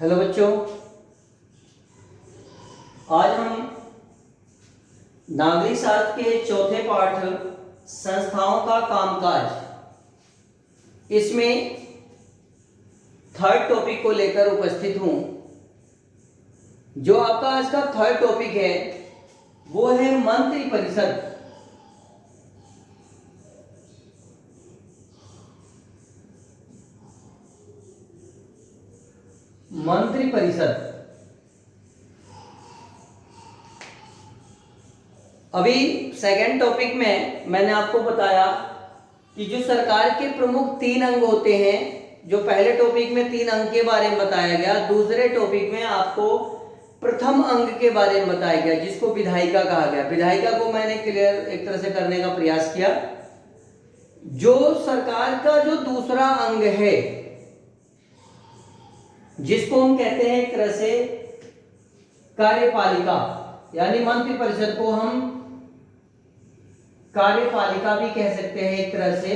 Hello बच्चों, आज हम नागरिक शास्त्र के चौथे पाठ संस्थाओं का कामकाज इसमें थर्ड टॉपिक को लेकर उपस्थित हूं। जो आपका आज का थर्ड टॉपिक है वो है मंत्रि परिषद। मंत्रि परिषद अभी सेकंड टॉपिक में मैंने आपको बताया कि जो सरकार के प्रमुख 3 अंग होते हैं, जो पहले टॉपिक में 3 अंग के बारे में बताया गया, दूसरे टॉपिक में आपको प्रथम अंग के बारे में बताया गया जिसको विधायिका कहा गया। विधायिका को मैंने क्लियर एक तरह से करने का प्रयास किया। जो सरकार का जो दूसरा अंग है जिसको हम कहते हैं एक तरह से कार्यपालिका, यानी मंत्रि परिषद को हम कार्यपालिका भी कह सकते हैं एक तरह से।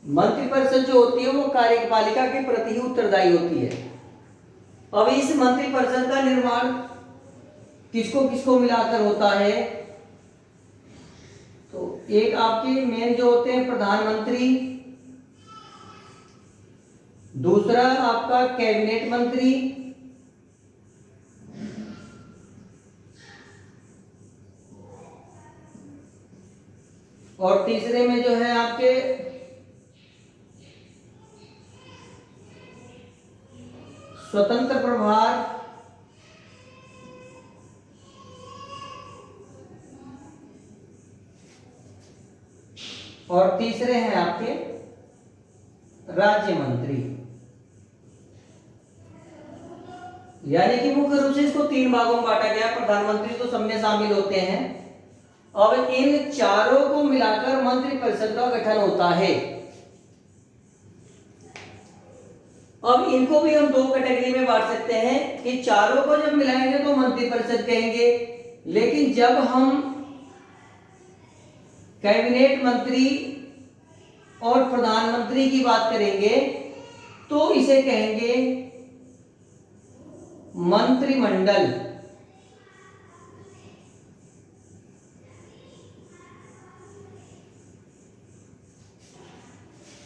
मंत्रि परिषद जो होती है वो कार्यपालिका के प्रति ही उत्तरदायी होती है। अब इस मंत्रि परिषद का निर्माण किसको किसको मिलाकर होता है, तो एक आपके मेन जो होते हैं प्रधानमंत्री, दूसरा आपका कैबिनेट मंत्री, और तीसरे में जो है आपके स्वतंत्र प्रभार, और तीसरे हैं आपके राज्य मंत्री। यानी कि मुख्य रूप से इसको 3 भागों में बांटा गया। प्रधानमंत्री तो सब में शामिल होते हैं। अब इन चारों को मिलाकर मंत्रि परिषद का गठन होता है। अब इनको भी हम 2 कैटेगरी में बांट सकते हैं कि चारों को जब मिलाएंगे तो मंत्रि परिषद कहेंगे, लेकिन जब हम कैबिनेट मंत्री और प्रधानमंत्री की बात करेंगे तो इसे कहेंगे मंत्रिमंडल।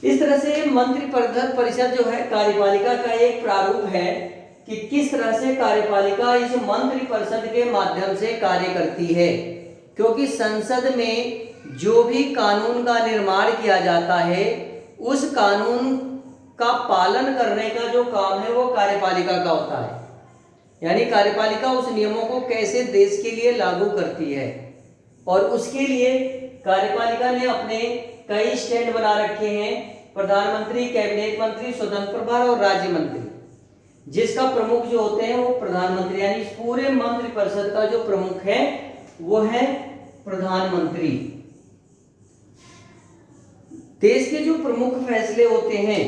इस तरह से मंत्रि परिषद जो है कार्यपालिका का एक प्रारूप है कि किस तरह से कार्यपालिका इस मंत्रि परिषद के माध्यम से कार्य करती है। क्योंकि संसद में जो भी कानून का निर्माण किया जाता है उस कानून का पालन करने का जो काम है वो कार्यपालिका का होता है। यानी कार्यपालिका उस नियमों को कैसे देश के लिए लागू करती है, और उसके लिए कार्यपालिका ने अपने कई स्टैंड बना रखे हैं। प्रधानमंत्री, कैबिनेट मंत्री, स्वतंत्र प्रभार और राज्य मंत्री, जिसका प्रमुख जो होते हैं वो प्रधानमंत्री, यानी इस पूरे मंत्रि परिषद का जो प्रमुख है वो है प्रधानमंत्री। देश के जो प्रमुख फैसले होते हैं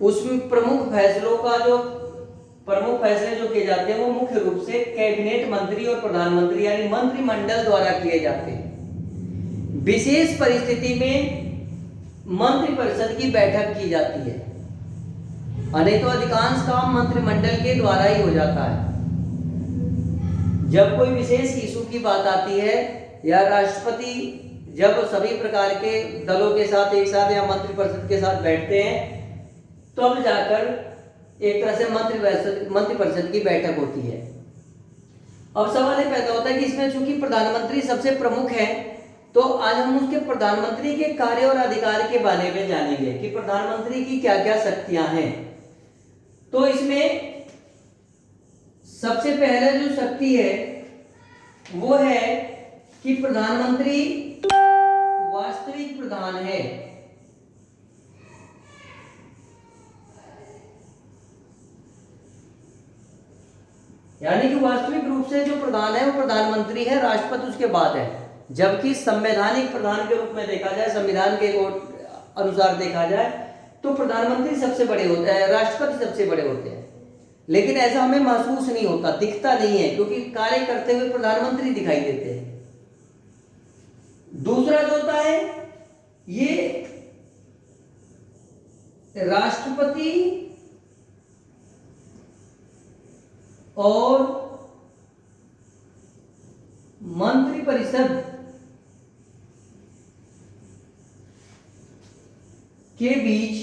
उसमें प्रमुख फैसले जो किए जाते हैं वो मुख्य रूप से कैबिनेट मंत्री और प्रधानमंत्री यानी मंत्रिमंडल द्वारा किए जाते हैं। विशेष परिस्थिति में मंत्रि परिषद की बैठक की जाती है, नहीं तो अधिकांश काम मंत्रिमंडल के द्वारा ही हो जाता है। जब कोई विशेष इशू की बात आती है या राष्ट्रपति जब सभी प्रकार के दलों के साथ एक साथ या मंत्रि परिषद के साथ बैठते हैं तब जाकर एक तरह से मंत्रि परिषद की बैठक होती है। अब सवाल ये पैदा होता है कि इसमें चूंकि प्रधानमंत्री सबसे प्रमुख है तो आज हम उसके प्रधानमंत्री के कार्य और अधिकार के बारे में जानेंगे कि प्रधानमंत्री की क्या क्या शक्तियां हैं। तो इसमें सबसे पहले जो शक्ति है वो है कि प्रधानमंत्री वास्तविक प्रधान है। यानी कि वास्तविक रूप से जो प्रधान है वो प्रधानमंत्री है, राष्ट्रपति उसके बाद है। जबकि संवैधानिक प्रधान के रूप में देखा जाए, संविधान के अनुसार देखा जाए तो प्रधानमंत्री सबसे बड़े होते हैं, राष्ट्रपति सबसे बड़े होते हैं। लेकिन ऐसा हमें महसूस नहीं होता, दिखता नहीं है, क्योंकि कार्य करते हुए प्रधानमंत्री दिखाई देते हैं। दूसरा जो होता है ये राष्ट्रपति और मंत्रिपरिषद के बीच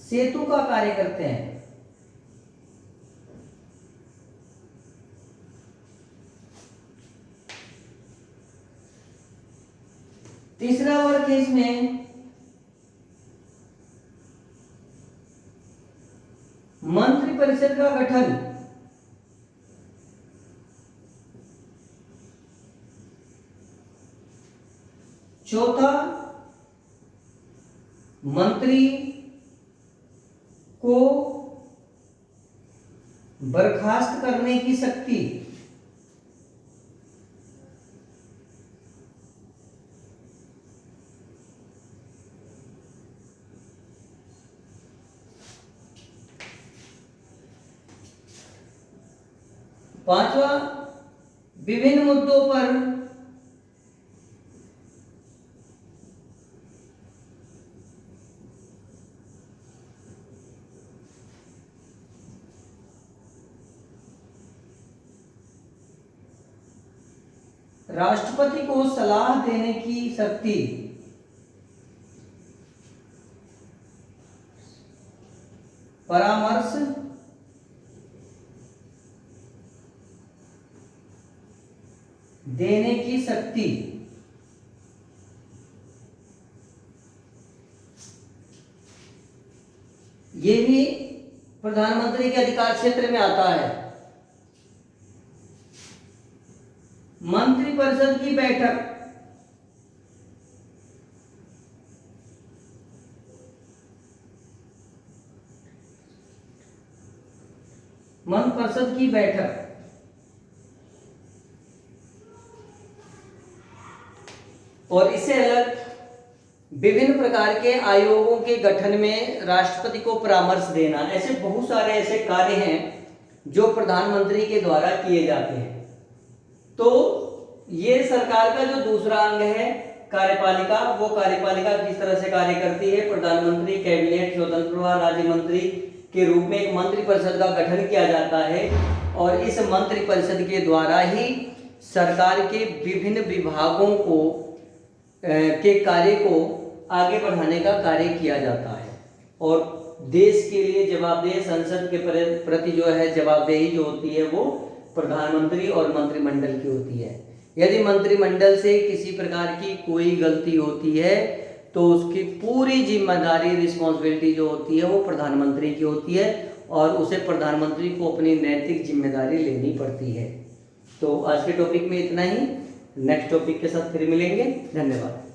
सेतु का कार्य करते हैं। तीसरा वर्ग है इसमें मंत्रिपरिषद का गठन चौथा मंत्री को बर्खास्त करने की शक्ति। पांचवा विभिन्न मुद्दों पर राष्ट्रपति को सलाह देने की शक्ति। परामर्श देने की शक्ति। ये भी प्रधानमंत्री के अधिकार क्षेत्र में आता है। मंत्रिपरिषद की बैठक मंत्रिपरिषद की बैठक और इससे अलग विभिन्न प्रकार के आयोगों के गठन में राष्ट्रपति को परामर्श देना। ऐसे बहुत सारे ऐसे कार्य हैं जो प्रधानमंत्री के द्वारा किए जाते हैं। तो ये सरकार का जो दूसरा अंग है कार्यपालिका, वो कार्यपालिका किस तरह से कार्य करती है। प्रधानमंत्री, कैबिनेट, स्वतंत्र प्रभार, राज्य मंत्री के रूप में एक मंत्रिपरिषद का गठन किया जाता है और इस मंत्रिपरिषद के द्वारा ही सरकार के विभिन्न विभागों को के कार्य को आगे बढ़ाने का कार्य किया जाता है और देश के लिए जवाबदेह, संसद के प्रति जो है जवाबदेही जो होती है वो प्रधानमंत्री और मंत्रिमंडल की होती है। यदि मंत्रिमंडल से किसी प्रकार की कोई गलती होती है तो उसकी पूरी जिम्मेदारी, रिस्पॉन्सिबिलिटी जो होती है वो प्रधानमंत्री की होती है और उसे प्रधानमंत्री को अपनी नैतिक जिम्मेदारी लेनी पड़ती है। तो आज के टॉपिक में इतना ही। नेक्स्ट टॉपिक के साथ फिर मिलेंगे। धन्यवाद।